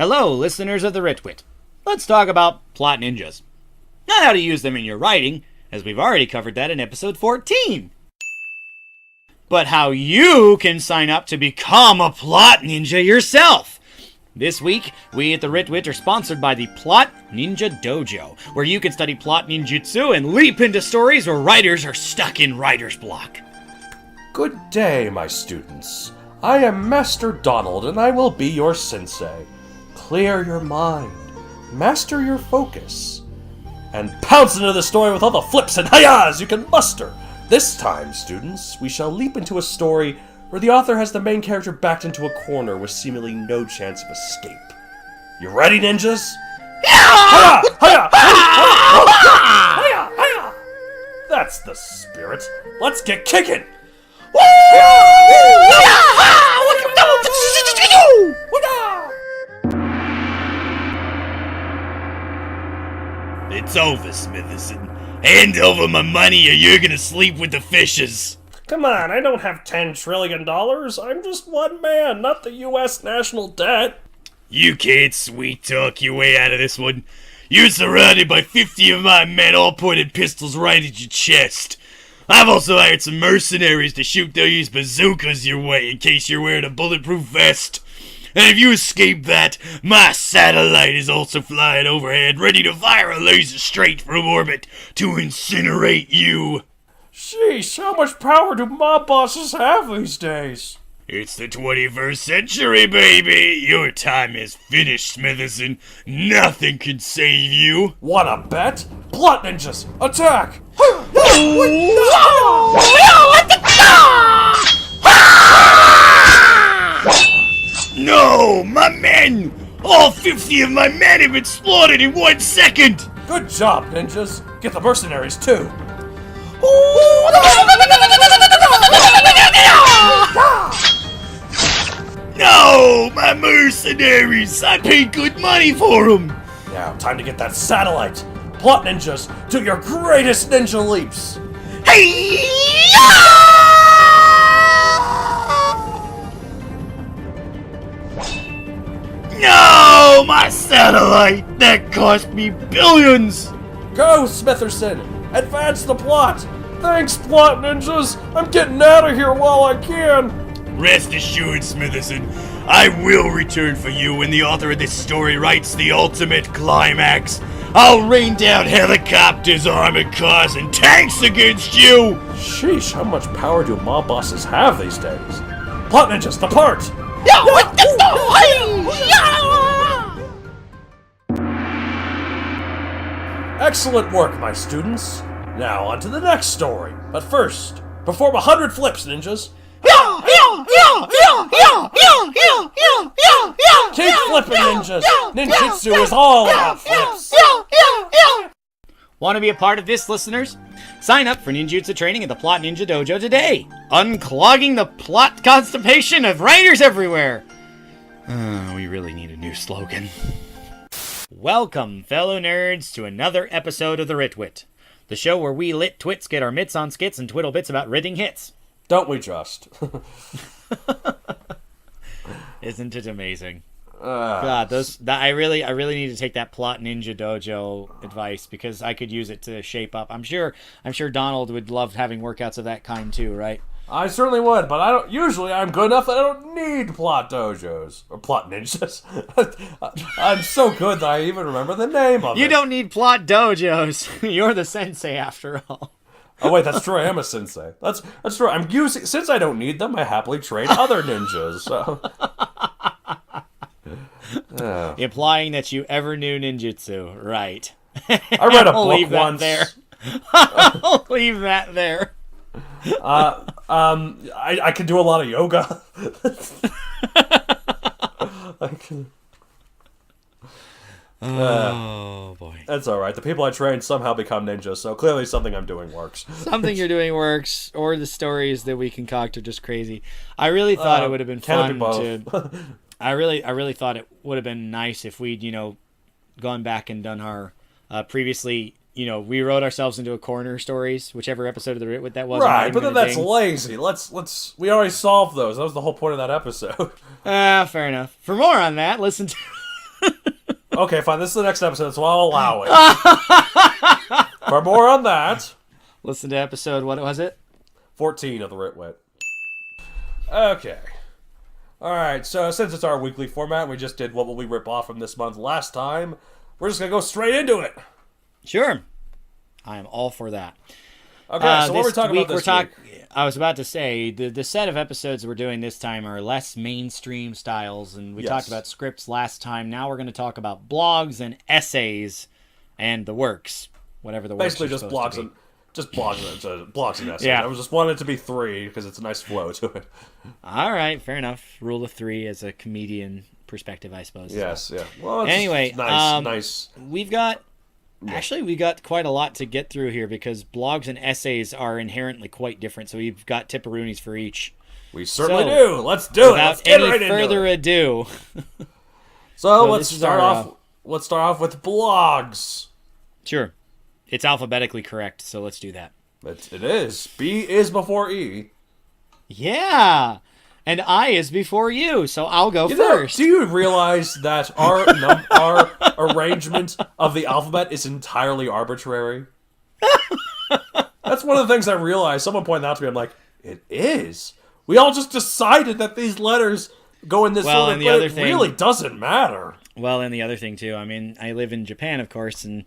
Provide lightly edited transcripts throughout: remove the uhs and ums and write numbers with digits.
Hello, listeners of the Writ. Let's talk about plot ninjas. Not how to use them in your writing, as we've already covered that in episode 14. But how you can sign up to become a plot ninja yourself. This week, we at the Writ are sponsored by the Plot Ninja Dojo, where you can study plot ninjutsu and leap into stories where writers are stuck in writer's block. Good day, my students. I am Master Donald, and I will be your sensei. Clear your mind, master your focus, and pounce into the story with all the flips and hi-yahs you can muster. This time, students, we shall leap into a story where the author has the main character backed into a corner with seemingly no chance of escape. You ready, ninjas? Hi-yah! Hi-yah! Hi-yah! Hi-yah! That's the spirit. Let's get kicking! It's over, Smitherson. Hand over my money or you're gonna sleep with the fishes. Come on, I don't have $10 trillion. I'm just one man, not the U.S. national debt. You can't sweet talk your way out of this one. You're surrounded by 50 of my men, all pointed pistols right at your chest. I've also hired some mercenaries to shoot those bazookas your way in case you're wearing a bulletproof vest. And if you escape that, my satellite is also flying overhead, ready to fire a laser straight from orbit to incinerate you. Sheesh, how much power do mob bosses have these days? It's the 21st century, baby! Your time is finished, Smitherson. Nothing can save you. Wanna bet? Plot ninjas, attack! No, my men! All 50 of my men have been slaughtered in 1 second! Good job, ninjas. Get the mercenaries, too. No, my mercenaries! I paid good money for them! Now, time to get that satellite. Plot ninjas, do your greatest ninja leaps. Hey! No, my satellite! That cost me billions! Go, Smitherson! Advance the plot! Thanks, plot ninjas! I'm getting out of here while I can! Rest assured, Smitherson, I will return for you when the author of this story writes the ultimate climax. I'll rain down helicopters, armored cars, and tanks against you! Sheesh, how much power do mob bosses have these days? Plot ninjas, depart! Excellent work, my students. Now, on to the next story. But first, perform 100 flips, ninjas. Keep flipping, ninjas. Ninjutsu is all about flips. Want to be a part of this, listeners? Sign up for ninjutsu training at the Plot Ninja Dojo today. Unclogging the plot constipation of writers everywhere. We really need a new slogan. Welcome, fellow nerds, to another episode of the Writ, the show where we lit twits get our mitts on skits and twiddle bits about writting hits. Don't we just? Isn't it amazing? God, I really need to take that Plot Ninja Dojo advice because I could use it to shape up. I'm sure Donald would love having workouts of that kind too, right? I certainly would, but I don't. Usually, I'm good enough that I don't need plot dojos or plot ninjas. I'm so good that I even remember the name of it. You don't need plot dojos. You're the sensei after all. Oh wait, that's true. I am a sensei. That's true. I'm using since I don't need them. I happily train other ninjas. So. Implying that you ever knew ninjutsu, right? I read a book once. I'll leave that there. I can do a lot of yoga. Oh boy, that's all right. The people I train somehow become ninjas, so clearly something I'm doing works. Something you're doing works, or the stories that we concoct are just crazy. I really thought it would have been fun to. I really thought it would have been nice if we'd gone back and done our previously. We wrote ourselves into a corner stories, whichever episode of the Writ that was. Right, but then that's lazy. Let's. We already solved those. That was the whole point of that episode. Fair enough. For more on that, listen to Okay, fine. This is the next episode, so I'll allow it. For more on that, Listen to episode, what was it? 14 of the Writ. Okay. Alright, so since it's our weekly format, we just did what will we rip off from this month last time, we're just going to go straight into it. Sure. I am all for that. Okay, so what are we talking about this week? I was about to say, the set of episodes we're doing this time are less mainstream styles, and we talked about scripts last time. Now we're going to talk about blogs and essays and the works, whatever the works. Basically just blogs and blogs and essays. Yeah. I was just wanted it to be 3 because it's a nice flow to it. All right, fair enough. Rule of 3 as a comedian perspective, I suppose. Yes, yeah. Well, it's anyway, nice. We've got quite a lot to get through here because blogs and essays are inherently quite different. So we've got tipperoonies for each. We certainly do. Let's do it. Let's get right into it. Without further ado. So let's start off. Let's start off with blogs. Sure. It's alphabetically correct, so let's do that. It is. B is before E. Yeah. And I is before you, so I'll go first. Do you realize that our arrangement of the alphabet is entirely arbitrary? That's one of the things I realized. Someone pointed out to me, I'm like, it is. We all just decided that these letters go in this order, but it really doesn't matter. Well, and the other thing, too, I mean, I live in Japan, of course, and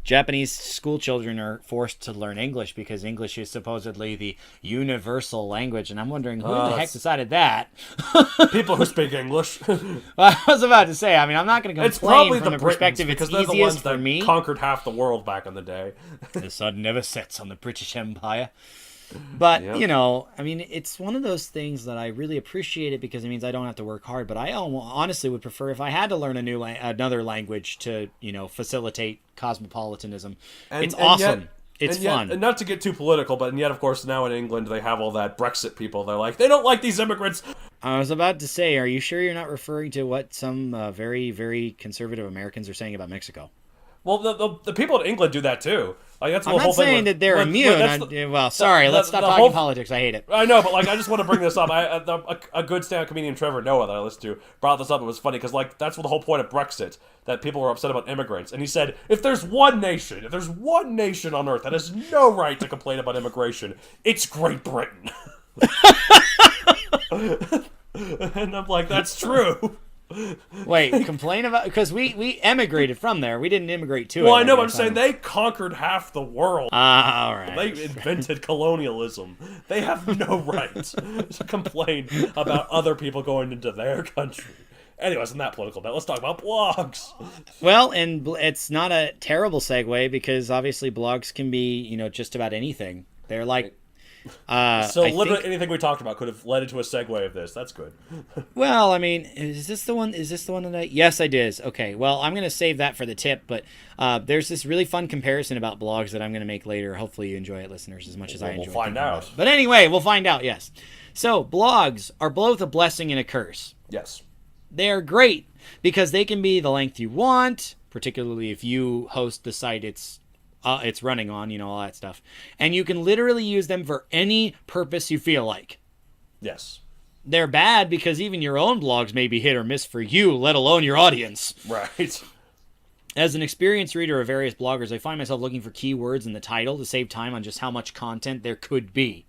Japanese school children are forced to learn English because English is supposedly the universal language, and I'm wondering who the heck decided that? People who speak English. I was about to say, I mean, I'm not going to complain it's probably from the perspective because it's they're the easiest ones that for me. Conquered half the world back in the day. The sun never sets on the British Empire. But, you know, I mean, it's one of those things that I really appreciate it because it means I don't have to work hard. But I honestly would prefer if I had to learn another language to, you know, facilitate cosmopolitanism. It's awesome. It's fun. And not to get too political, but yet, of course, now in England, they have all that Brexit people. They're like, they don't like these immigrants. I was about to say, are you sure you're not referring to what some very, very conservative Americans are saying about Mexico? Well, the people in England do that too. Like that's I'm not saying that they're immune. Let's stop talking politics. I hate it. I know, but like I just want to bring this up. A good stand-up comedian, Trevor Noah, that I listened to, brought this up. It was funny because like that's what the whole point of Brexit, that people were upset about immigrants, and he said if there's one nation on earth that has no right to complain about immigration, it's Great Britain. And I'm like, that's true. Wait, complain about because we emigrated from there. We didn't immigrate to it. Well, I know, but I'm saying they conquered half the world. All right. They invented colonialism. They have no right to complain about other people going into their country. Anyways, not political, but let's talk about blogs. Well, and it's not a terrible segue because obviously blogs can be, you know, just about anything. They're like. Literally anything we talked about could have led into a segue of this. That's good. Well, I mean, is this the one that I... Yes, I did. Okay, well, I'm going to save that for the tip, but there's this really fun comparison about blogs that I'm going to make later. Hopefully you enjoy it, listeners, as much as I enjoy it. We'll find out. But anyway, we'll find out, yes. So, blogs are both a blessing and a curse. Yes. They're great because they can be the length you want, particularly if you host the site it's running on, you know, all that stuff. And you can literally use them for any purpose you feel like. Yes. They're bad because even your own blogs may be hit or miss for you, let alone your audience. Right. As an experienced reader of various bloggers, I find myself looking for keywords in the title to save time on just how much content there could be.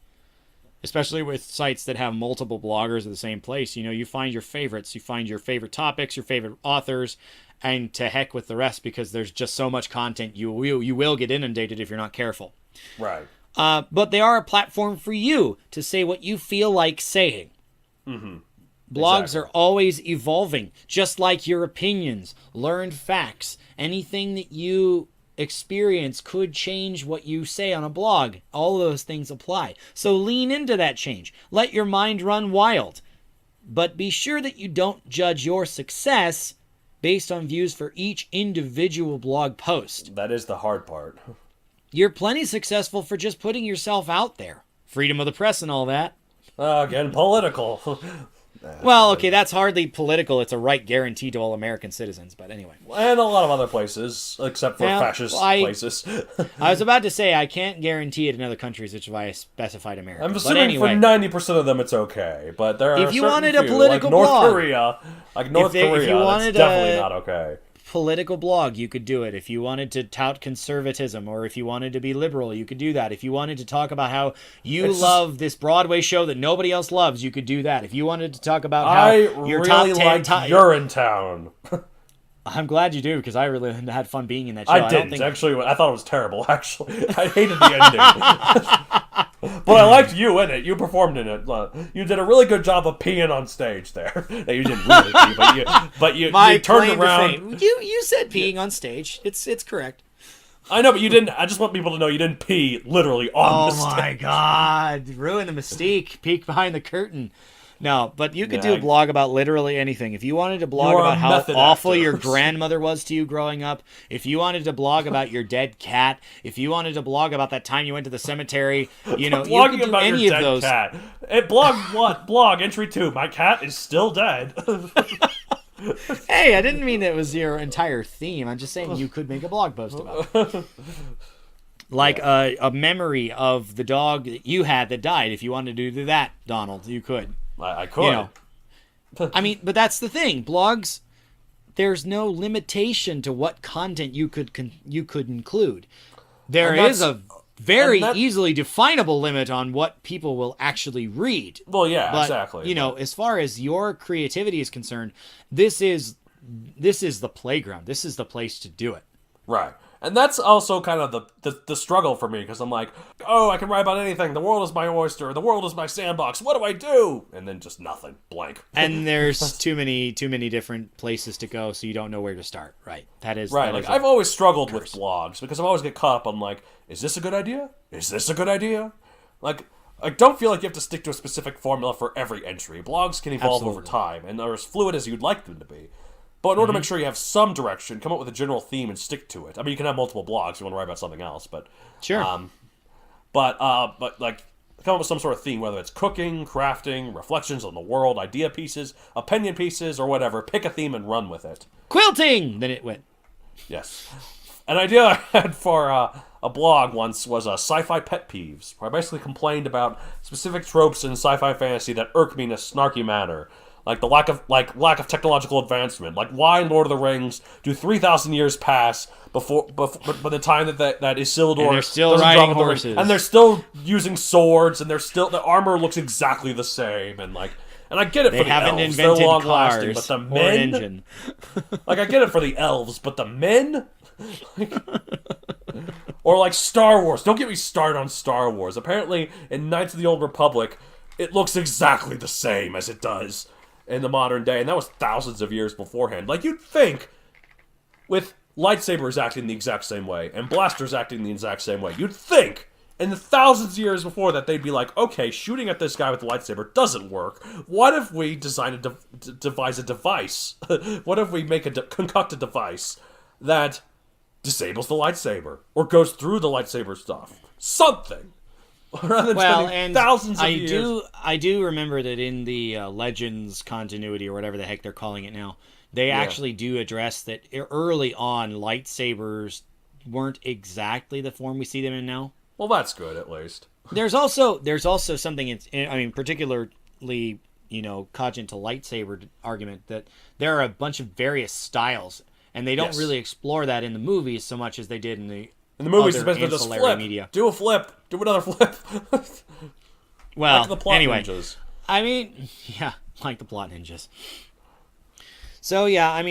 Especially with sites that have multiple bloggers at the same place. You know, you find your favorites, you find your favorite topics, your favorite authors, and to heck with the rest because there's just so much content you will get inundated if you're not careful. Right. But they are a platform for you to say what you feel like saying. Mm-hmm. Blogs are always evolving, just like your opinions, learned facts, anything that you experience could change what you say on a blog. All of those things apply. So lean into that change. Let your mind run wild. But be sure that you don't judge your success based on views for each individual blog post. That is the hard part. You're plenty successful for just putting yourself out there. Freedom of the press and all that. Again, political. Well, okay, that's hardly political. It's a right guaranteed to all American citizens, but anyway. And a lot of other places, except for fascist places. I was about to say I can't guarantee it in other countries, which is why I specified America. I'm assuming for 90% of them it's okay, but there are if you wanted a few, political like North blog, Korea, that's definitely not okay. political blog, you could do it. If you wanted to tout conservatism, or if you wanted to be liberal, you could do that. If you wanted to talk about how you love this Broadway show that nobody else loves, you could do that. If you wanted to talk about how your really top 10 like Urinetown. I'm glad you do, because I really had fun being in that show. I didn't. Actually, I thought it was terrible, actually. I hated the ending. But I liked you in it. You performed in it. You did a really good job of peeing on stage there. No, you didn't really pee, but you turned around. You said peeing on stage. It's correct. I know, but you didn't. I just want people to know you didn't pee literally on the stage. Oh my God. Ruin the mystique. Peek behind the curtain. No, but you could do a blog about literally anything. If you wanted to blog about how awful your grandmother was to you growing up, if you wanted to blog about your dead cat, if you wanted to blog about that time you went to the cemetery, you could do any of those. Cat. Blog what? Blog entry 2. My cat is still dead. Hey, I didn't mean it was your entire theme. I'm just saying you could make a blog post about it. Like a memory of the dog that you had that died. If you wanted to do that, Donald, you could. I could. I mean, but that's the thing. Blogs, there's no limitation to what content you could include. There is a very easily definable limit on what people will actually read. Well, yeah, but, exactly. As far as your creativity is concerned, this is the playground. This is the place to do it. Right. And that's also kind of the struggle for me, because I'm like, oh, I can write about anything. The world is my oyster. The world is my sandbox. What do I do? And then just nothing. Blank. And there's too many different places to go, so you don't know where to start. Right. That is right. Like, I've always struggled with blogs, because I always get caught up on, like, is this a good idea? Is this a good idea? Like, I don't feel like you have to stick to a specific formula for every entry. Blogs can evolve over time, and they're as fluid as you'd like them to be. But in order to make sure you have some direction, come up with a general theme and stick to it. I mean, you can have multiple blogs if you want to write about something else, but sure. But like, come up with some sort of theme, whether it's cooking, crafting, reflections on the world, idea pieces, opinion pieces, or whatever. Pick a theme and run with it. Quilting. Then it went. Yes. An idea I had for a blog once was sci-fi pet peeves, where I basically complained about specific tropes in sci-fi fantasy that irk me in a snarky manner. Like the lack of technological advancement. Like, why in Lord of the Rings do 3,000 years pass before by the time that Isildur, and they're still riding horses, and they're still using swords, and the armor looks exactly the same, and I get it for the elves, they're long lasting, but the men, like, I get it for the elves, but the men, or like Star Wars. Don't get me started on Star Wars. Apparently, in Knights of the Old Republic, it looks exactly the same as it does in the modern day, and that was thousands of years beforehand. Like, you'd think, with lightsabers acting the exact same way, and blasters acting the exact same way, you'd think, in the thousands of years before that, they'd be like, okay, shooting at this guy with a lightsaber doesn't work. What if we devise a device? What if we concoct a device that disables the lightsaber, or goes through the lightsaber stuff? Something. Rather than spending thousands of years. I do remember that in the Legends continuity, or whatever the heck they're calling it now, they actually do address that early on lightsabers weren't exactly the form we see them in now. Well, that's good, at least. There's also something, particularly, cogent to lightsaber argument, that there are a bunch of various styles, and they don't really explore that in the movies so much as they did in the movies, it's basically just flip. Media. Do a flip. Do another flip. Well, like the plot ninjas. I mean, yeah, like the plot ninjas. So, yeah,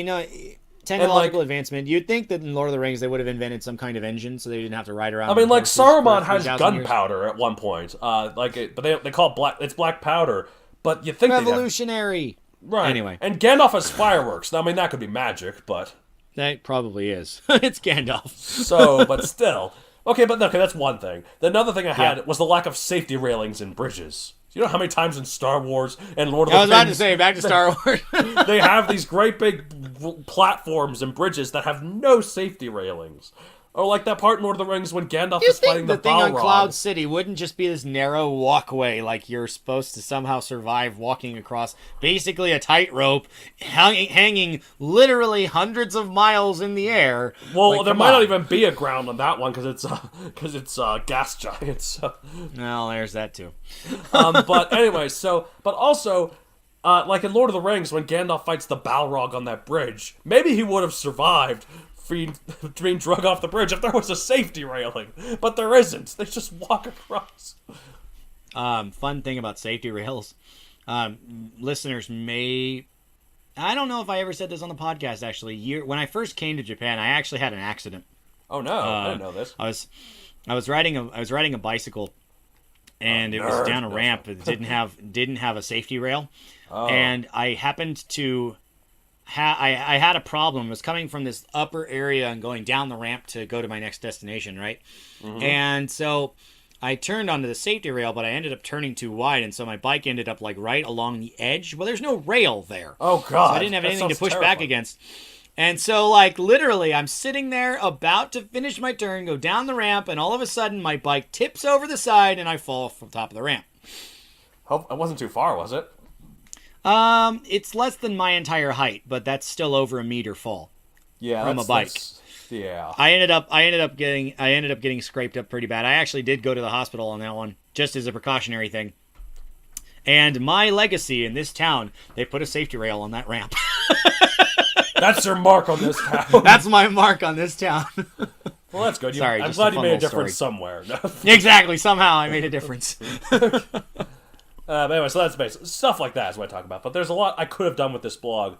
technological advancement. You'd think that in Lord of the Rings they would have invented some kind of engine so they didn't have to ride around. I mean, like, Saruman has gunpowder at one point. But they call it black. It's black powder. But you think revolutionary. Right. Anyway. And Gandalf has fireworks. Now, I mean, that could be magic, but... That probably is. It's Gandalf. So, but still. Okay, that's one thing. The another thing I had was the lack of safety railings in bridges. You know how many times in Star Wars and Lord of the Rings... I was about to say, back to Star Wars. They have these great big platforms and bridges that have no safety railings. Or like that part in Lord of the Rings when Gandalf is fighting the Balrog. The thing on Cloud City wouldn't just be this narrow walkway, like you're supposed to somehow survive walking across basically a tightrope, hanging literally hundreds of miles in the air. Well, like, there might not even be a ground on that one because it's gas giants. So. Well, there's that too. But anyway, but also Like in Lord of the Rings, when Gandalf fights the Balrog on that bridge, maybe he would have survived being drug off the bridge if there was a safety railing. But there isn't. They just walk across. Fun thing about safety rails. Listeners may... I don't know if I ever said this on the podcast, actually. When I first came to Japan, I actually had an accident. Oh, no. I didn't know this. I was riding a bicycle, and it was down a ramp. It didn't have a safety rail. Oh. And I happened to... I had a problem. I was coming from this upper area and going down the ramp to go to my next destination, right? Mm-hmm. And so I turned onto the safety rail, but I ended up turning too wide, and so my bike ended up like right along the edge. Well, there's no rail there. Oh, God. So I didn't have anything to push back against. And so, like, literally, I'm sitting there about to finish my turn, go down the ramp, and all of a sudden my bike tips over the side and I fall from the top of the ramp. Hope it wasn't too far, was it? It's less than my entire height, but that's still over a meter fall. Yeah, from a bike. Yeah. I ended up getting scraped up pretty bad. I actually did go to the hospital on that one, just as a precautionary thing. And my legacy in this town, they put a safety rail on that ramp. That's your mark on this town. That's my mark on this town. Well, that's good. Sorry, I'm glad you made a difference somewhere. Exactly. Somehow I made a difference. But anyway, so that's basically stuff like that is what I talk about. But there's a lot I could have done with this blog,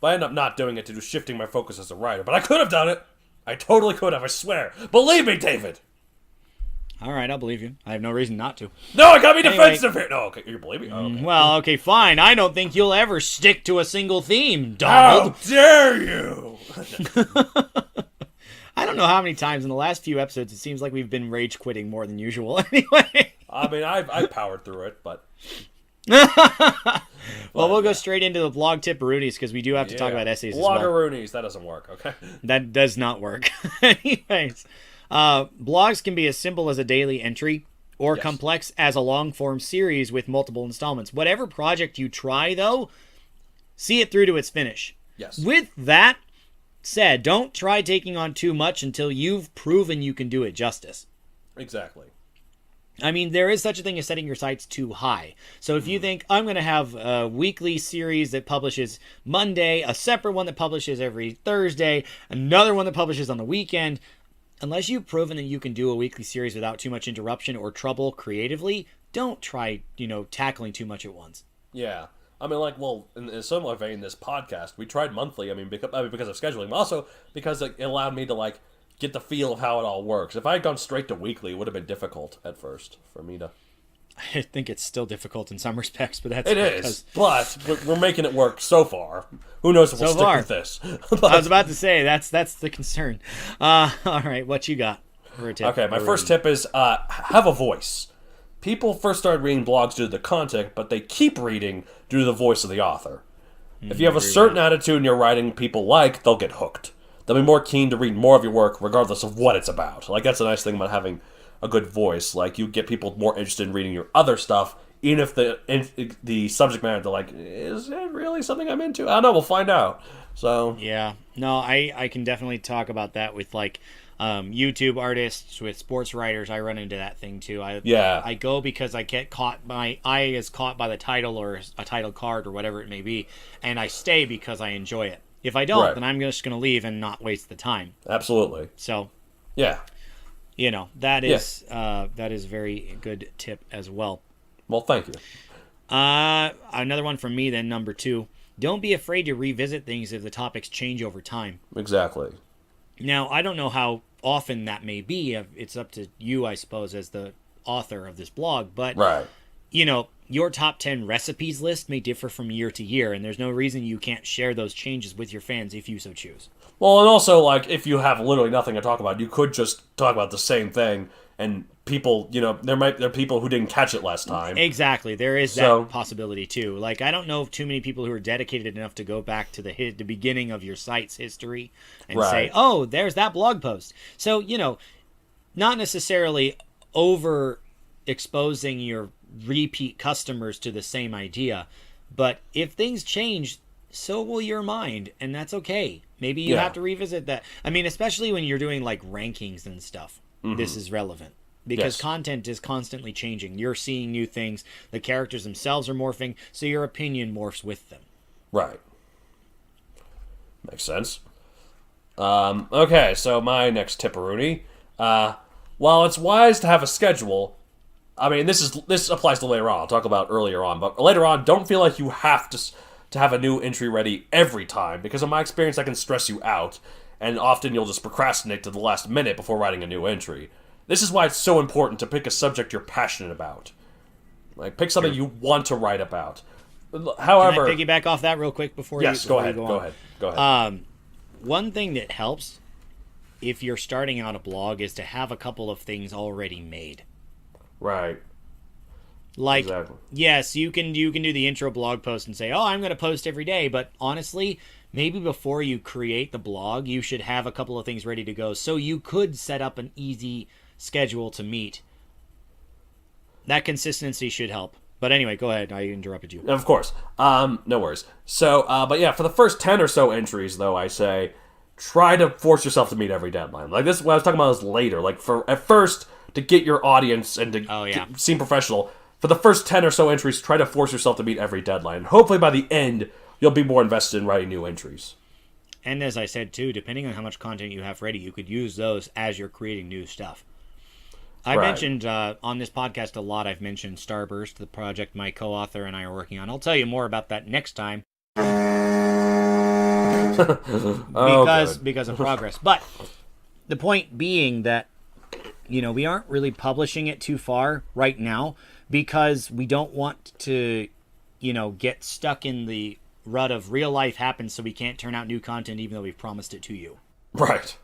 but I ended up not doing it to do shifting my focus as a writer. But I could have done it. I totally could have, I swear. Believe me, David. All right, I'll believe you. I have no reason not to. No, I gotta be defensive here. No, okay, you believe me? Oh, okay. Well, okay, fine. I don't think you'll ever stick to a single theme, Donald. How dare you? I don't know how many times in the last few episodes it seems like we've been rage quitting more than usual. Anyway. I mean, I powered through it, but... Well, we'll go straight into the blog tip-a-roonies because we do have to talk about essays as well. Blog-a-roonies, that doesn't work, okay? That does not work. Anyways, blogs can be as simple as a daily entry or complex as a long-form series with multiple installments. Whatever project you try, though, see it through to its finish. Yes. With that said, don't try taking on too much until you've proven you can do it justice. Exactly. I mean, there is such a thing as setting your sights too high. So if you think, I'm going to have a weekly series that publishes Monday, a separate one that publishes every Thursday, another one that publishes on the weekend, unless you've proven that you can do a weekly series without too much interruption or trouble creatively, don't try, tackling too much at once. Yeah. I mean, like, well, in a similar vein, this podcast, we tried monthly, because of scheduling, but also because it allowed me to, like, get the feel of how it all works. If I had gone straight to weekly, it would have been difficult at first for me to... I think it's still difficult in some respects, but that's... It is, but we're making it work so far. Who knows if we'll stick with this. I was about to say, that's the concern. All right, what you got for a tip? Okay, my first tip is have a voice. People first start reading blogs due to the content, but they keep reading due to the voice of the author. If you have a certain attitude in your writing people like, they'll get hooked. They'll be more keen to read more of your work regardless of what it's about. Like, that's a nice thing about having a good voice. Like, you get people more interested in reading your other stuff, even if the subject matter, they're like, is it really something I'm into? I don't know, we'll find out. So yeah. No, I can definitely talk about that with, like, YouTube artists, with sports writers. I run into that thing, too. I go because I get caught, my eye is caught by the title or a title card or whatever it may be, and I stay because I enjoy it. If I don't, then I'm just going to leave and not waste the time. Absolutely. So, yeah, that is a very good tip as well. Well, thank you. Another one from me then, number 2. Don't be afraid to revisit things if the topics change over time. Exactly. Now, I don't know how often that may be. It's up to you, I suppose, as the author of this blog. But, your top 10 recipes list may differ from year to year, and there's no reason you can't share those changes with your fans if you so choose. Well, and also, like, if you have literally nothing to talk about, you could just talk about the same thing, and people, there are people who didn't catch it last time. Exactly. There is that possibility, too. Like, I don't know of too many people who are dedicated enough to go back to the beginning of your site's history and say, oh, there's that blog post. So, not necessarily over-exposing your repeat customers to the same idea, but if things change, so will your mind, and that's okay. Maybe you have to revisit that. I mean, especially when you're doing like rankings and stuff, this is relevant. because Yes. content is constantly changing. You're seeing new things. The characters themselves are morphing, so your opinion morphs with them. Right. Makes sense. Okay, so my next tipperoonie. While it's wise to have a schedule, I mean, this applies to later on. I'll talk about earlier on, but later on, don't feel like you have to have a new entry ready every time, because in my experience, that can stress you out, and often you'll just procrastinate to the last minute before writing a new entry. This is why it's so important to pick a subject you're passionate about. Like, pick something you want to write about. However, Can I piggyback off that real quick before yes, you go before ahead. you Go on? ahead. Go ahead. One thing that helps if you're starting out a blog is to have a couple of things already made. Right. Like, Exactly. yes, you can do the intro blog post and say, oh, I'm going to post every day. But honestly, maybe before you create the blog, you should have a couple of things ready to go so you could set up an easy schedule to meet. That consistency should help. But anyway, go ahead. I interrupted you. Of course. No worries. So, but yeah, for the first 10 or so entries, though, I say, try to force yourself to meet every deadline. Like this, what I was talking about is later. Like, at first, to get your audience and to seem professional, for the first 10 or so entries, try to force yourself to meet every deadline. Hopefully, by the end, you'll be more invested in writing new entries. And as I said, too, depending on how much content you have ready, you could use those as you're creating new stuff. I mentioned on this podcast a lot, I've mentioned Starburst, the project my co-author and I are working on. I'll tell you more about that next time. Because of progress. But the point being that, we aren't really publishing it too far right now because we don't want to, get stuck in the rut of real life happens so we can't turn out new content even though we've promised it to you. Right.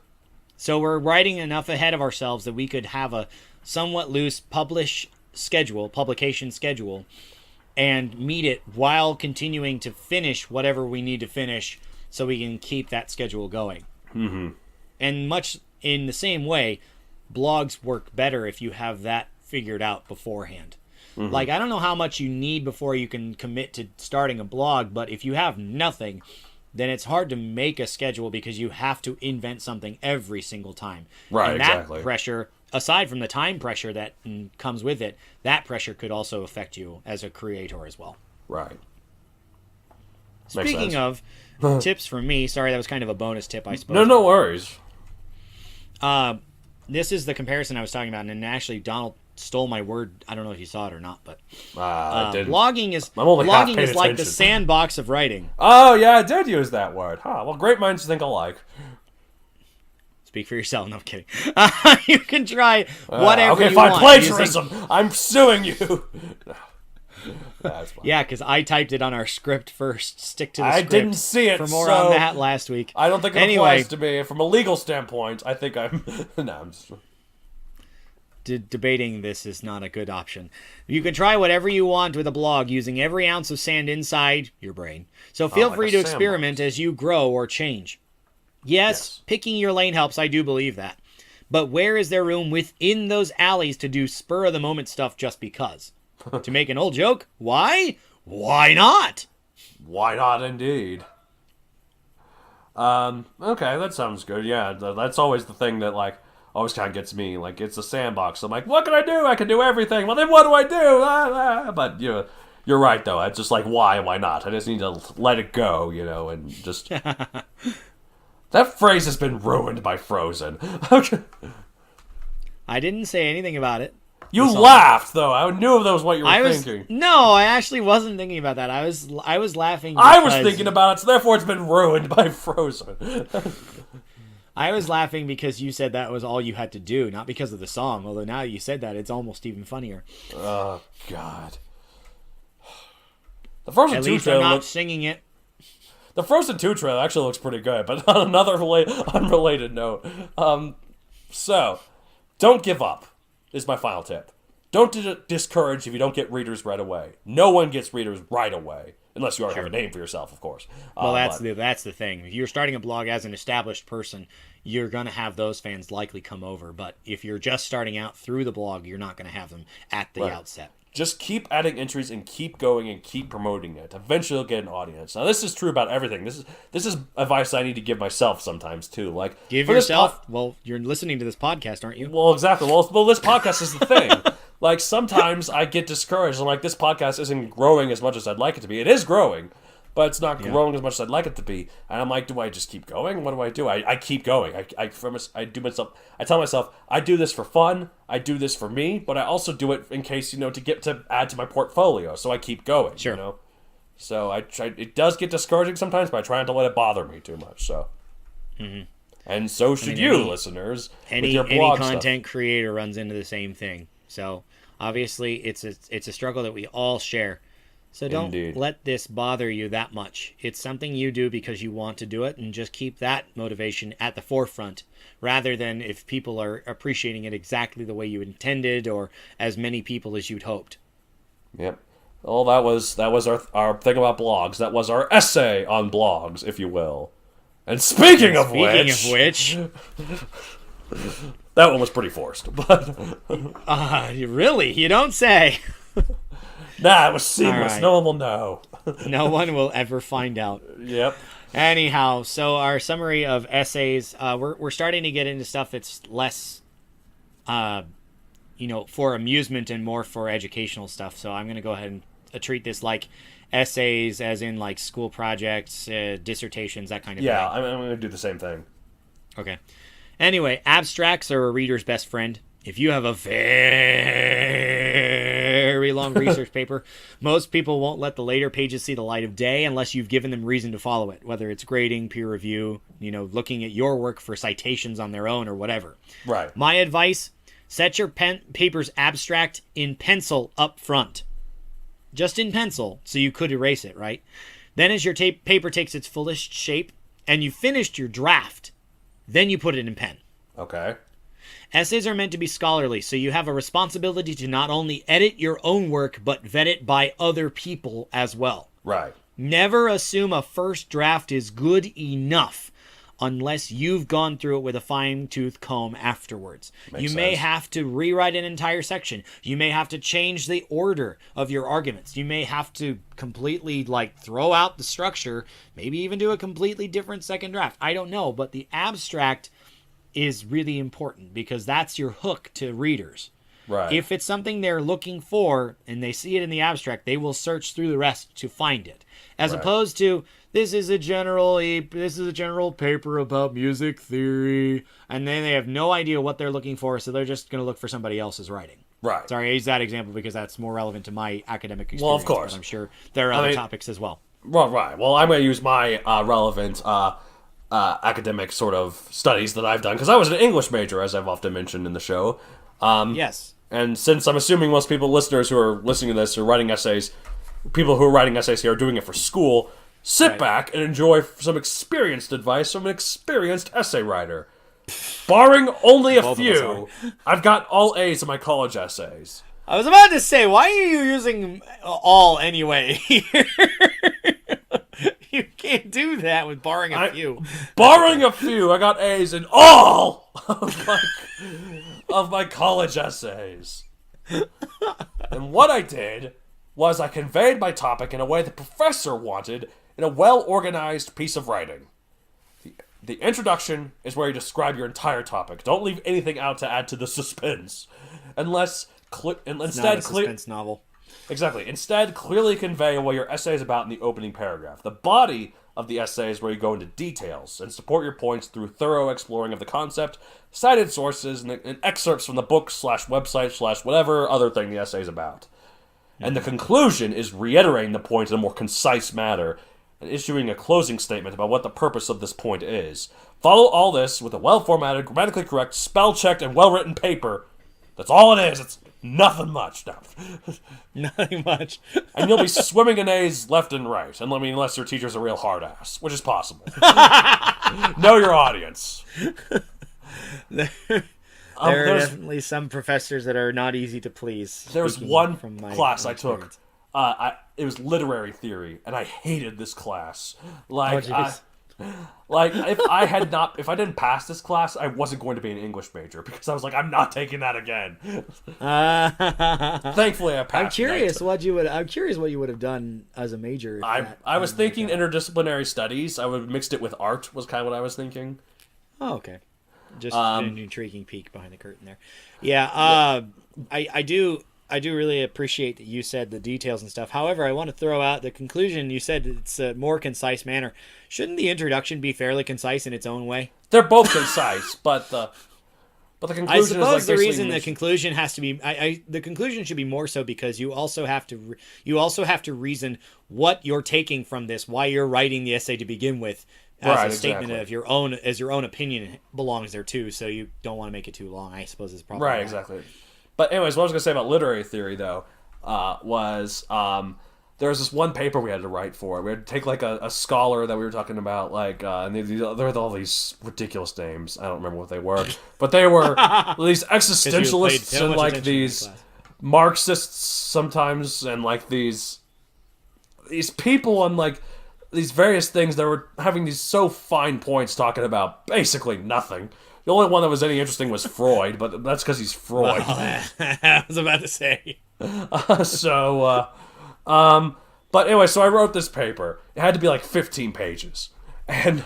So we're writing enough ahead of ourselves that we could have a somewhat loose publication schedule, and meet it while continuing to finish whatever we need to finish so we can keep that schedule going. Mm-hmm. And much in the same way, blogs work better if you have that figured out beforehand. Mm-hmm. Like, I don't know how much you need before you can commit to starting a blog, but if you have nothing, then it's hard to make a schedule because you have to invent something every single time. Right, and exactly. That pressure, aside from the time pressure that comes with it, that pressure could also affect you as a creator as well. Right. Speaking of tips from me, sorry, that was kind of a bonus tip, I suppose. No worries. This is the comparison I was talking about, and actually Donald stole my word. I don't know if you saw it or not, but I didn't. Blogging is like the sandbox of writing. Oh, yeah, I did use that word. Huh, well, great minds think alike. Speak for yourself. No, I'm kidding. You can try whatever you want. Okay, fine, plagiarism. Using... I'm suing you. That's fine. Yeah, because I typed it on our script first. Stick to the script. I didn't see it, for more on that last week. I don't think it applies to me. From a legal standpoint, I think I'm... No, I'm just... Debating this is not a good option. You can try whatever you want with a blog using every ounce of sand inside your brain. So feel free to experiment as you grow or change. Yes, picking your lane helps, I do believe that. But where is there room within those alleys to do spur-of-the-moment stuff just because? To make an old joke? Why? Why not? Why not, indeed. Okay, that sounds good. Yeah, that's always the thing that, like, always kind of gets me. Like, it's a sandbox. I'm like, what can I do? I can do everything. Well, then what do I do? But, you're right, though. It's just like, why not? I just need to let it go, and just... That phrase has been ruined by Frozen. Okay. I didn't say anything about it. You laughed, though. I knew that was what you were thinking. No, I actually wasn't thinking about that. I was laughing because... I was thinking about it, so therefore it's been ruined by Frozen. I was laughing because you said that was all you had to do, not because of the song. Although now you said that, it's almost even funnier. Oh, God. The Frozen At 2 least trailer I'm not singing it. The Frozen 2 trailer actually looks pretty good, but on another unrelated note. So, don't give up, is my final tip. Don't discourage if you don't get readers right away. No one gets readers right away, unless you already have a name for yourself, of course. Well, that's the thing. If you're starting a blog as an established person, you're going to have those fans likely come over. But if you're just starting out through the blog, you're not going to have them at the outset. Just keep adding entries and keep going and keep promoting it. Eventually you'll get an audience. Now this is true about everything. This is advice I need to give myself sometimes too. Like give yourself. Well, you're listening to this podcast, aren't you? Well, exactly. Well, this podcast is the thing. Like sometimes I get discouraged and like this podcast isn't growing as much as I'd like it to be. It is growing, but it's not growing as much as I'd like it to be. And I'm like, do I just keep going? What do? I keep going. I tell myself, I do this for fun. I do this for me, but I also do it in case, to add to my portfolio. So I keep going, Sure. So I try. It does get discouraging sometimes, but I try not to let it bother me too much. So, and so should you, listeners. Any content creator runs into the same thing. So obviously, it's a struggle that we all share. So don't let this bother you that much. It's something you do because you want to do it, and just keep that motivation at the forefront, rather than if people are appreciating it exactly the way you intended or as many people as you'd hoped. Yep. Well, that was our thing about blogs. That was our essay on blogs, if you will. And speaking of which, that one was pretty forced. But really, you don't say. Nah, it was seamless. Right. No one will know. No one will ever find out. Yep. Anyhow, so our summary of essays, we're starting to get into stuff that's less, for amusement and more for educational stuff. So I'm going to go ahead and treat this like essays, as in like school projects, dissertations, that kind of thing. Yeah, I'm going to do the same thing. Okay. Anyway, abstracts are a reader's best friend. If you have a very long research paper, most people won't let the later pages see the light of day unless you've given them reason to follow it, whether it's grading, peer review, looking at your work for citations on their own or whatever. Right. My advice, set your paper's abstract in pencil up front. Just in pencil, so you could erase it, right? Then as your paper takes its fullest shape and you've finished your draft, then you put it in pen. Okay. Essays are meant to be scholarly, so you have a responsibility to not only edit your own work, but vet it by other people as well. Right. Never assume a first draft is good enough unless you've gone through it with a fine-tooth comb afterwards. Makes you may sense. have to rewrite an entire section. You may have to change the order of your arguments. You may have to completely, throw out the structure, maybe even do a completely different second draft. I don't know, but the abstract is really important because that's your hook to readers. Right. If it's something they're looking for and they see it in the abstract, they will search through the rest to find it. As opposed to, this is a general paper about music theory, and then they have no idea what they're looking for, so they're just going to look for somebody else's writing. Right. Sorry, I use that example because that's more relevant to my academic experience. Well, of course. But I'm sure there are other topics as well. Well, right. Well, I'm going to use my relevant academic sort of studies that I've done, because I was an English major, as I've often mentioned in the show. Yes. And since I'm assuming most listeners who are listening to this are writing essays, people who are writing essays here are doing it for school, sit back and enjoy some experienced advice from an experienced essay writer. Barring only a few, I've got all A's in my college essays. I was about to say, why are you using all anyway? You can't do that with barring a few. Barring a few, I got A's in all of my college essays. And what I did was I conveyed my topic in a way the professor wanted in a well-organized piece of writing. The introduction is where you describe your entire topic. Don't leave anything out to add to the suspense. Instead, suspense novel. Exactly. Instead, clearly convey what your essay is about in the opening paragraph. The body of the essay is where you go into details and support your points through thorough exploring of the concept, cited sources, and excerpts from the book / website / whatever other thing the essay is about. And the conclusion is reiterating the point in a more concise manner and issuing a closing statement about what the purpose of this point is. Follow all this with a well-formatted, grammatically correct, spell-checked, and well-written paper. That's all it is. It's nothing much. No. Nothing much. And you'll be swimming in A's left and right. And unless your teacher's a real hard ass, which is possible. Know your audience. There are definitely some professors that are not easy to please. There was one class I took. It was literary theory, and I hated this class. Like, if I didn't pass this class, I wasn't going to be an English major because I was like, I'm not taking that again. Thankfully, I passed. I'm curious what you would have done as a major. I was thinking interdisciplinary studies. I would have mixed it with art. Was kind of what I was thinking. Oh, okay. Just an intriguing peek behind the curtain there. Yeah. I do really appreciate that you said the details and stuff. However, I want to throw out the conclusion. You said it's a more concise manner. Shouldn't the introduction be fairly concise in its own way? They're both concise, but the conclusion I suppose is like the reason the conclusion has to be the conclusion should be more so because you also have to reason what you're taking from this, why you're writing the essay to begin with, as a statement of your own opinion belongs there too. So you don't want to make it too long. I suppose is probably right. Exactly. But anyways, what I was going to say about literary theory, though, was there was this one paper we had to write for it. We had to take, like, a scholar that we were talking about, like, and there were all these ridiculous names. I don't remember what they were. But they were these existentialists and, like, these Marxists sometimes, and, like, these people on, like, these various things that were having these so fine points talking about basically nothing. The only one that was any interesting was Freud, but that's because he's Freud. Well, I was about to say. But anyway, so I wrote this paper. It had to be like 15 pages. And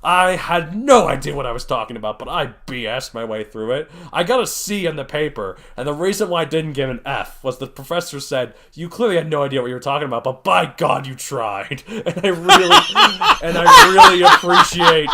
I had no idea what I was talking about, but I BS'd my way through it. I got a C on the paper, and the reason why I didn't get an F was the professor said, you clearly had no idea what you were talking about, but by God, you tried. And I really appreciate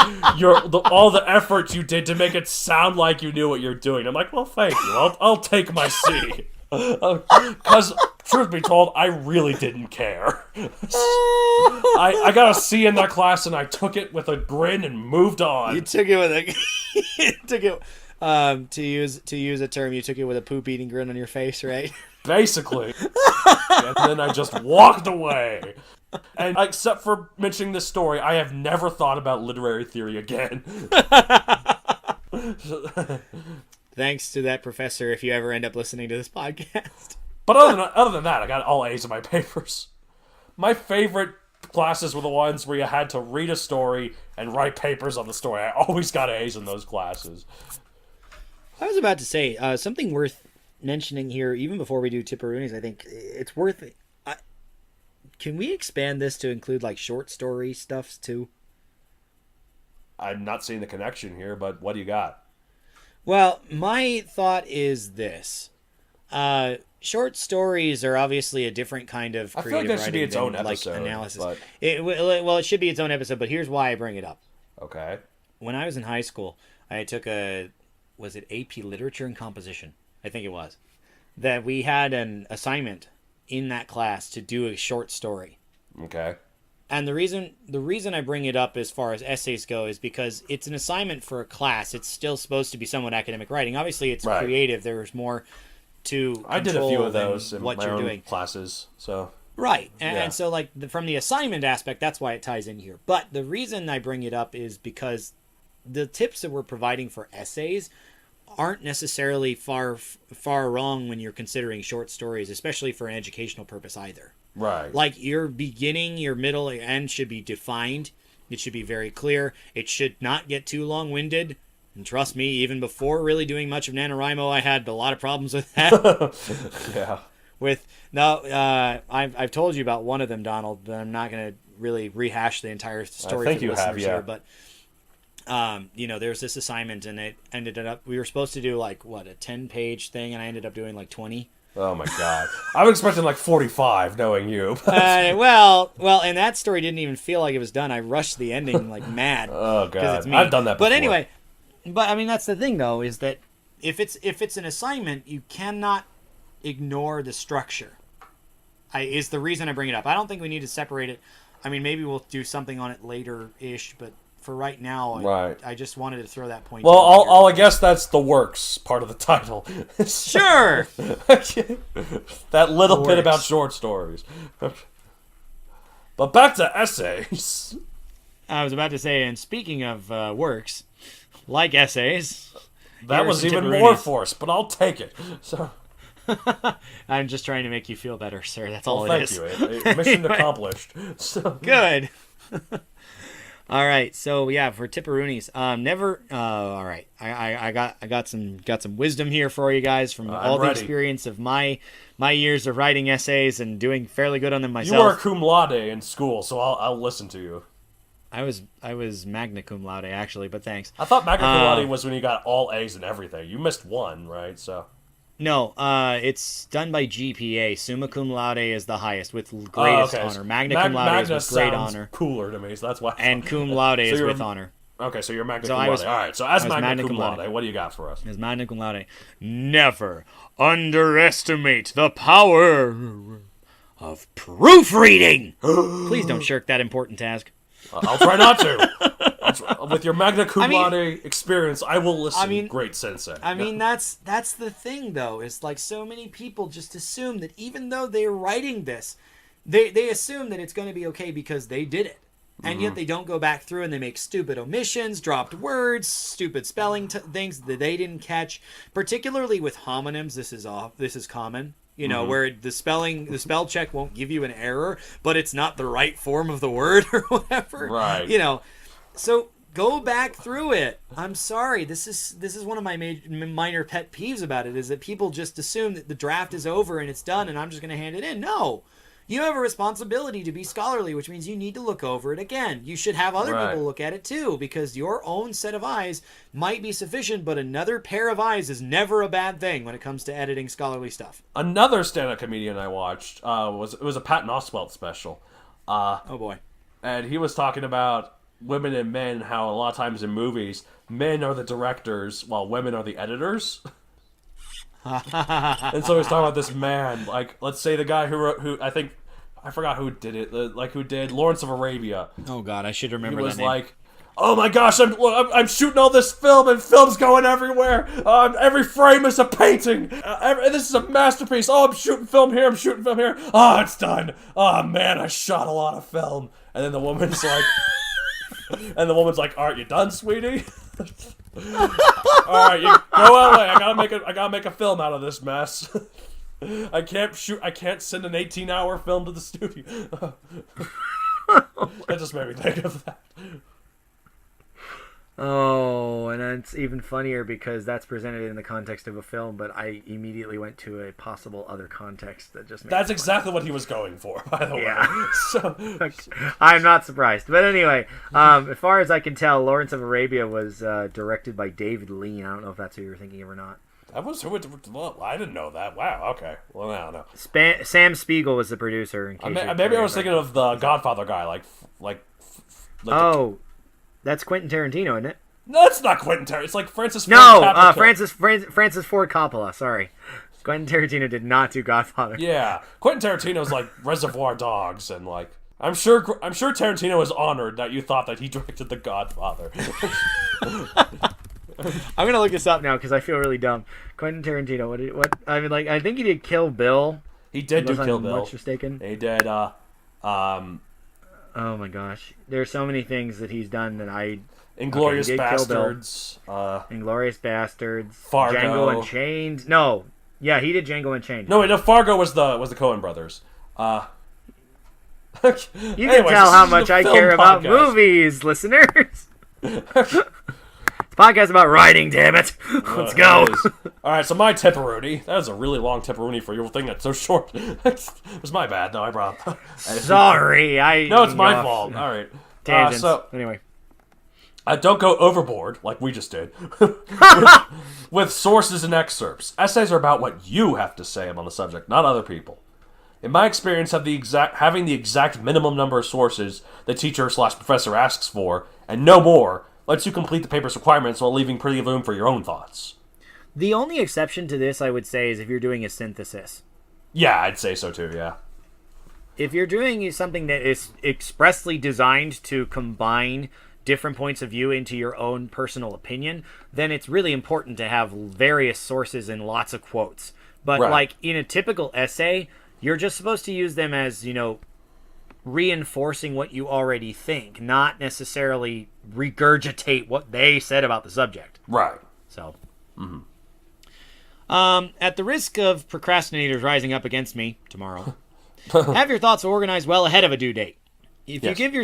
all the effort you did to make it sound like you knew what you're doing. I'm like, well, thank you. I'll take my C. Because, truth be told, I really didn't care. I got a C in that class, and I took it with a grin and moved on. You took it with to use a term, you took it with a poop-eating grin on your face, right? Basically. And then I just walked away. And except for mentioning this story, I have never thought about literary theory again. Thanks to that professor, if you ever end up listening to this podcast. But other than that, I got all A's in my papers. My favorite classes were the ones where you had to read a story and write papers on the story. I always got A's in those classes. I was about to say, something worth mentioning here, even before we do tipperoonies, I think it's worth... can we expand this to include, like, short story stuffs, too? I'm not seeing the connection here, but what do you got? Well, my thought is this. Short stories are obviously a different kind of creative writing. I feel like that should be its own episode. Like, analysis. But... It should be its own episode, but here's why I bring it up. Okay. When I was in high school, I took was it AP Literature and Composition? I think it was. That we had an assignment in that class to do a short story. Okay. And the reason I bring it up as far as essays go is because it's an assignment for a class. It's still supposed to be somewhat academic writing. Obviously, it's creative. There's more to I did a few of those in what my you're own doing. Classes. So right, and so like from the assignment aspect, that's why it ties in here. But the reason I bring it up is because the tips that we're providing for essays aren't necessarily far wrong when you're considering short stories, especially for an educational purpose either. Right. Like your beginning, your middle, your end should be defined. It should be very clear. It should not get too long-winded. And trust me, even before really doing much of NaNoWriMo, I had a lot of problems with that. Yeah. I've told you about one of them, Donald, but I'm not going to really rehash the entire story for the listeners here. But there's this assignment, and it ended up, we were supposed to do like a 10-page thing, and I ended up doing like 20. Oh my God! I was expecting like 45, knowing you. Well, and that story didn't even feel like it was done. I rushed the ending like mad. Oh God! It's me. I've done that before. But anyway, I mean that's the thing though, is that if it's an assignment, you cannot ignore the structure. Is the reason I bring it up. I don't think we need to separate it. I mean, maybe we'll do something on it later-ish, but for right now, I just wanted to throw that point. Well, I guess that's the works part of the title. Sure. That little bit about short stories. But back to essays. I was about to say, and speaking of works, like essays... That was even more force, but I'll take it. So... I'm just trying to make you feel better, sir. That's all it is. Thank you. Mission accomplished. So. Good. All right, so yeah, for tipperoonies, never. All right, I got some wisdom here for you guys from all the ready. experience of my years of writing essays and doing fairly good on them myself. You were cum laude in school, so I'll listen to you. I was magna cum laude actually, but thanks. I thought magna cum laude was when you got all A's and everything. You missed one, right? So. No, it's done by GPA. Summa cum laude is the highest with greatest honor. Magna cum laude is with great honor. Cooler to me, so that's why. And cum laude is with honor. Okay, so you're magna cum laude. All right, so as magna cum laude, what do you got for us? As magna cum laude, never underestimate the power of proofreading. Please don't shirk that important task. I'll try not to. With your magna cum laude experience, I will listen, great sensei. I mean, that's the thing, though. Is like so many people just assume that even though they're writing this, they assume that it's going to be okay because they did it. And yet they don't go back through and they make stupid omissions, dropped words, stupid spelling things that they didn't catch. Particularly with homonyms, this is common. You know, where the spell check won't give you an error, but it's not the right form of the word or whatever. Right. You know, so go back through it. I'm sorry. This is one of my minor pet peeves about it, is that people just assume that the draft is over and it's done and I'm just going to hand it in. No. You have a responsibility to be scholarly, which means you need to look over it again. You should have other people look at it too, because your own set of eyes might be sufficient, but another pair of eyes is never a bad thing when it comes to editing scholarly stuff. Another stand-up comedian I watched was a Patton Oswalt special. Oh boy. And he was talking about women and men, how a lot of times in movies, men are the directors while women are the editors. And so he's talking about this man, like, let's say the guy I forgot who did it, who did Lawrence of Arabia. Oh god, I should remember that name. He was like, oh my gosh, I'm shooting all this film and film's going everywhere. Every frame is a painting. This is a masterpiece. Oh, I'm shooting film here. Oh, it's done. Oh man, I shot a lot of film. And then the woman's like, aren't you done, sweetie? All right, you go away. I gotta make a film out of this mess. I can't send an 18-hour film to the studio. That just made me think of that. Oh, and it's even funnier because that's presented in the context of a film, but I immediately went to a possible other context that just made That's exactly what he was going for, by the way. So I'm not surprised. But anyway, as far as I can tell, Lawrence of Arabia was directed by David Lean. I don't know if that's who you were thinking of or not. That was who? I didn't know that. Wow. Okay. Well, I don't know. Sam Spiegel was the producer. Maybe I was thinking of the Godfather guy, like that's Quentin Tarantino, isn't it? No, it's not Quentin Tarantino. It's like Francis Ford Coppola. Francis Ford Coppola. Sorry, Quentin Tarantino did not do Godfather. Yeah, Quentin Tarantino's like Reservoir Dogs, and like I'm sure Tarantino is honored that you thought that he directed The Godfather. I'm gonna look this up now because I feel really dumb. Quentin Tarantino. What? I mean, like, I think he did Kill Bill. He did do Kill Bill. Much mistaken. He did. Oh my gosh, there's so many things that he's done that I. Inglourious Bastards. Inglourious Bastards. Fargo. Django Unchained. No, yeah, he did Django Unchained. No, wait, no. Fargo was the Coen brothers. You can tell how much I care about movies, listeners. Podcast about writing, damn it. Let's go. All right, so my tipperoonie. That was a really long tipperoonie for your thing that's so short. It was my bad. No, I brought up. Sorry. No, it's my fault. All right. Tangents. Anyway. Don't go overboard, like we just did, with sources and excerpts. Essays are about what you have to say about the subject, not other people. In my experience, having the exact minimum number of sources the teacher/professor asks for, and no more, lets you complete the paper's requirements while leaving pretty room for your own thoughts. The only exception to this, I would say, is if you're doing a synthesis. Yeah, I'd say so too, yeah. If you're doing something that is expressly designed to combine different points of view into your own personal opinion, then it's really important to have various sources and lots of quotes. But like in a typical essay, you're just supposed to use them as, reinforcing what you already think, not necessarily regurgitate what they said about the subject. Right. So. At the risk of procrastinators rising up against me tomorrow, have your thoughts organized well ahead of a due date. If Yes. you give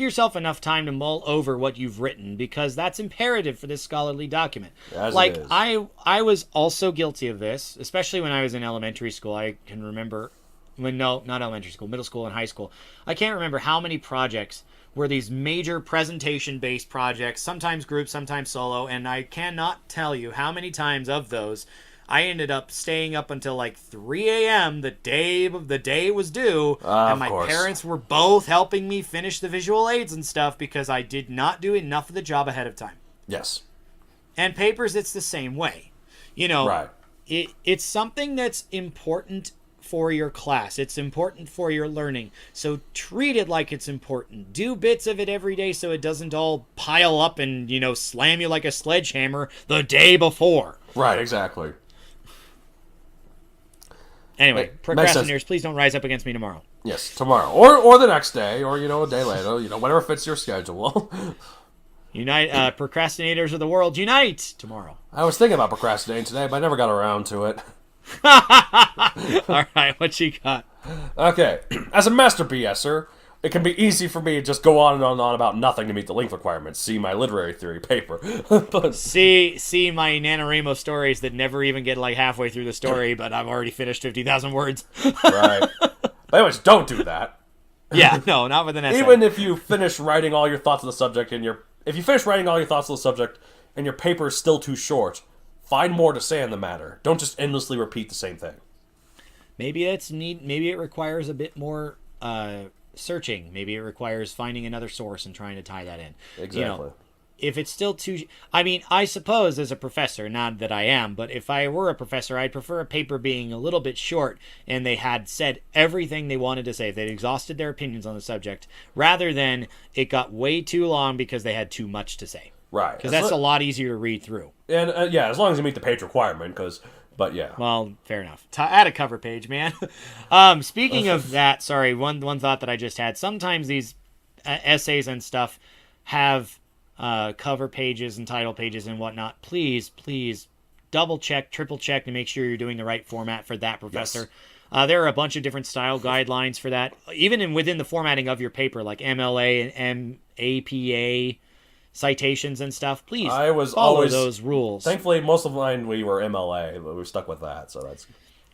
yourself enough time to mull over what you've written, because that's imperative for this scholarly document. As Like it is. I was also guilty of this, especially when I was in elementary school. I can remember no, not elementary school, middle school and high school. I can't remember how many projects were these major presentation based projects, sometimes group, sometimes solo, and I cannot tell you how many times of those I ended up staying up until like 3 a.m. the day it was due, and Of my course. parents were both helping me finish the visual aids and stuff because I did not do enough of the job ahead of time. Yes. And papers, it's the same way. You know, Right. it's something that's important for your class. It's important for your learning. So treat it like it's important. Do bits of it every day so it doesn't all pile up and, you know, slam you like a sledgehammer the day before. Right, exactly. Anyway, Makes sense. procrastinators, please don't rise up against me tomorrow. Yes, tomorrow. Or the next day, or, you know, a day later, you know, whatever fits your schedule. Unite, procrastinators of the world, unite tomorrow. I was thinking about procrastinating today, but I never got around to it. All right, what you got? Okay, as a master BSer, it can be easy for me to just go on and on about nothing to meet the length requirements. See my literary theory paper. But See my NaNoWriMo stories that never even get like halfway through the story, but I've already finished 50,000 words. right. But anyways, don't do that. Yeah, no, not with an essay. Even if you finish writing all your thoughts on the subject if you finish writing all your thoughts on the subject and your paper is still too short, find more to say on the matter. Don't just endlessly repeat the same thing. Maybe maybe it requires a bit more searching. Maybe it requires finding another source and trying to tie that in. Exactly. You know, if it's still too... I mean, I suppose as a professor, not that I am, but if I were a professor, I'd prefer a paper being a little bit short and they had said everything they wanted to say, if they'd exhausted their opinions on the subject, rather than it got way too long because they had too much to say. Right. Because that's a lot easier to read through. And, yeah, as long as you meet the page requirement, but yeah. Well, fair enough. Add a cover page, man. Speaking of that, sorry, one thought that I just had. Sometimes these essays and stuff have cover pages and title pages and whatnot. Please double check, triple check to make sure you're doing the right format for that professor. Yes. There are a bunch of different style guidelines for that, even within the formatting of your paper, like MLA and APA citations and stuff. Please follow those rules. Thankfully, most of mine we were MLA, but we stuck with that, so that's...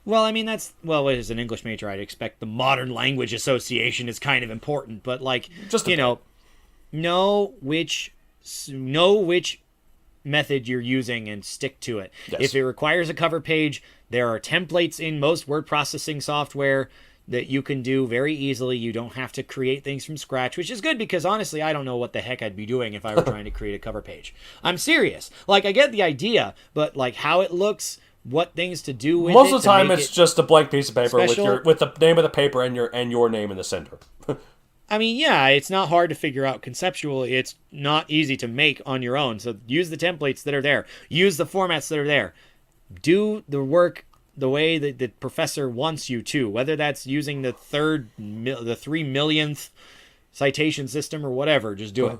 Well, I mean, as an English major, I'd expect the Modern Language Association is kind of important, but like, just know which method you're using and stick to it. Yes. If it requires a cover page, there are templates in most word processing software that you can do very easily. You don't have to create things from scratch, which is good because honestly, I don't know what the heck I'd be doing if I were trying to create a cover page. I'm serious. Like, I get the idea, but like how it looks, what things to do with it. Most of the time, it's just a blank piece of paper special. with the name of the paper and your name in the center. I mean, yeah, it's not hard to figure out conceptually. It's not easy to make on your own. So use the templates that are there. Use the formats that are there. Do the work the way that the professor wants you to, whether that's using the 3 millionth citation system or whatever. Just do it.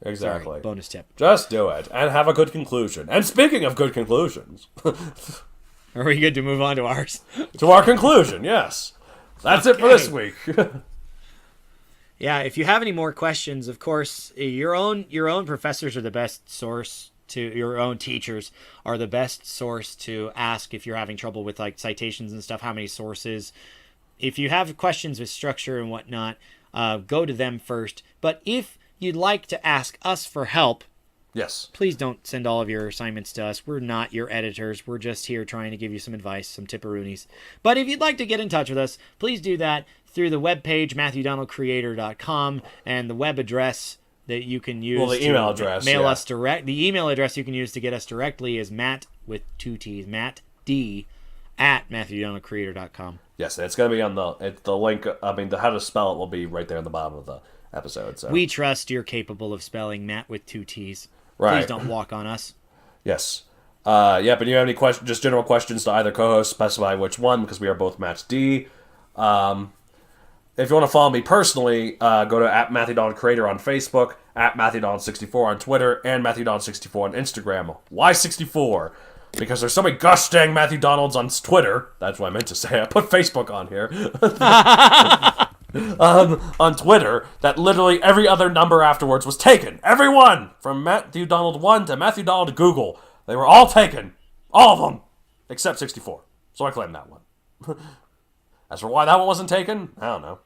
Exactly. Sorry, bonus tip. Just do it and have a good conclusion. And speaking of good conclusions, are we good to move on to ours? To our conclusion, yes. That's it for this week. Yeah, if you have any more questions, of course, your own professors are the best source to, your own teachers are the best source to ask if you're having trouble with like citations and stuff, how many sources. If you have questions with structure and whatnot, go to them first. But if you'd like to ask us for help, yes, please don't send all of your assignments to us. We're not your editors. We're just here trying to give you some advice, some tipperoonies. But if you'd like to get in touch with us, please do that through the webpage, MatthewDonaldCreator.com, and the web address that you can use the email address, mail us direct. The email address you can use to get us directly is Matt with 2 T's, Matt D at MatthewDonaldCreator.com. Yes, it's going to be on the link. I mean, how to spell it will be right there in the bottom of the episode. So we trust you're capable of spelling Matt with 2 T's. Right. Please don't walk on us. Yes. But you have any questions? Just general questions to either co-host. Specify which one, because we are both Matt D. If you want to follow me personally, go to @MatthewDonaldCreator on Facebook, @MatthewDonald64 on Twitter, and MatthewDonald64 on Instagram. Why 64? Because there's so many gosh dang Matthew Donalds on Twitter. That's what I meant to say. I put Facebook on here. on Twitter that literally every other number afterwards was taken. Everyone! From Matthew Donald 1 to Matthew Donald Google. They were all taken. All of them. Except 64. So I claim that one. As for why that one wasn't taken, I don't know.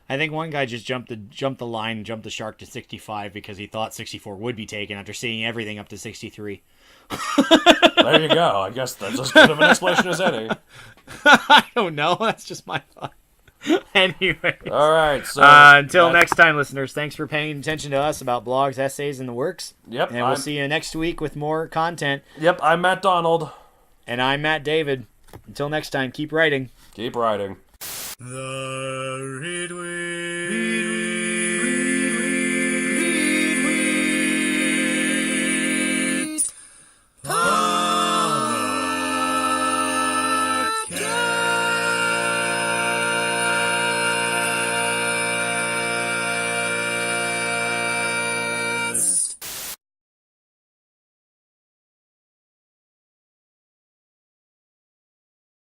I think one guy just jumped the line and jumped the shark to 65 because he thought 64 would be taken after seeing everything up to 63. There you go. I guess that's as good of an explanation as any. I don't know. That's just my thought. Anyway. All right. So until next time, listeners, thanks for paying attention to us about blogs, essays, and the works. Yep. And we'll see you next week with more content. Yep. I'm Matt Donald. And I'm Matt David. Until next time, keep writing. Keep writing. The